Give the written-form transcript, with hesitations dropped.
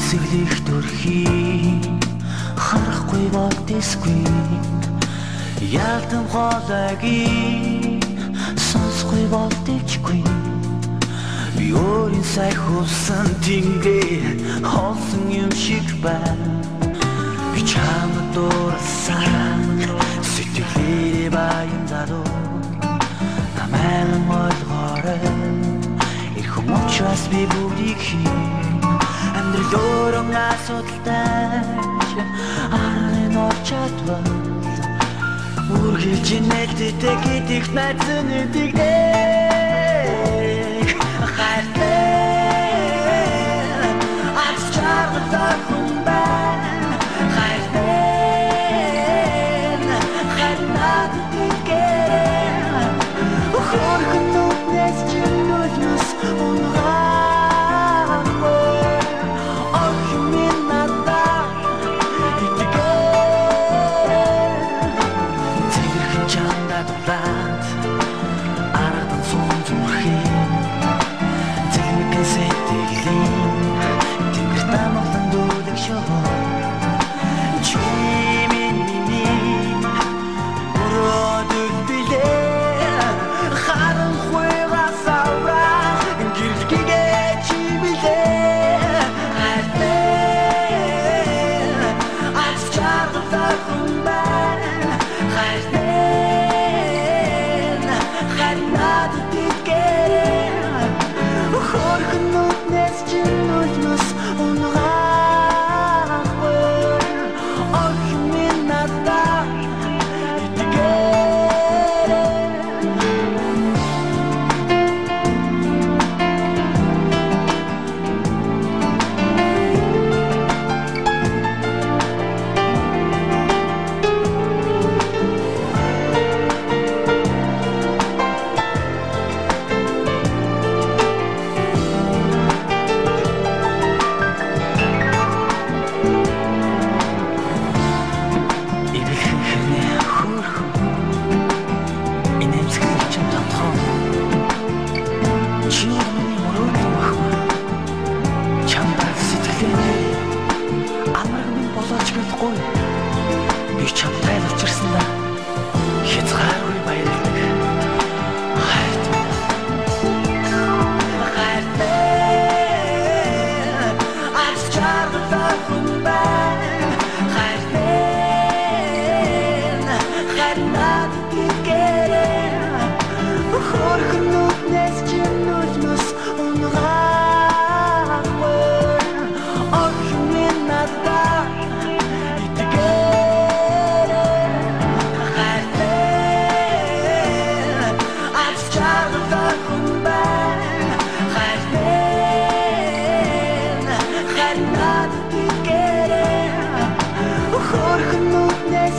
Эсэглэх дүрхий харахгүй болдисгүй Ялдан хоолойг сонсохгүй болдичгүй Би өөрийн сая хувсан тингээ холсон юм шиг байна Би чамд дурласан сэтгэлээ баян залуу намайг ойлгоорой Ирэх учраас би бүгдийг хийн Амьдрал өөрөн асуудалтай аргын орчатвал Үргэлж нэлттэй гэдэгт найзан нэгдэгдэх хайртай аз жаргалтай хүн байна хайртай надад итгэр хөрхөн нүднээс чинь нүлмэс унгаагүй охин минь надад итгэр Цэвэрхэн чамдаа дулаад аргадан сум зүрхэн Цэвэрхэн сэтгэлийн тэнгэр тамгалан дүүлэг шоо Чи миний өрөөдөл билээ харанхуй гасавра гэрэлхигээ чи билээ хайртай аз жаргалтай хүн байна хайртай надад итгэр хөрхөн нүднээс чинь нүлмэс унгаагүй охин минь надад итгэр Би чамтай авчирсан да хязгааргүй баярлалдаг хайртай аз жаргалтай хүн байна хайртай надад итгэр хөрхөн нүднээс чинь нүлмэс унгаагүй охин минь надад Хөрхөн нүднээс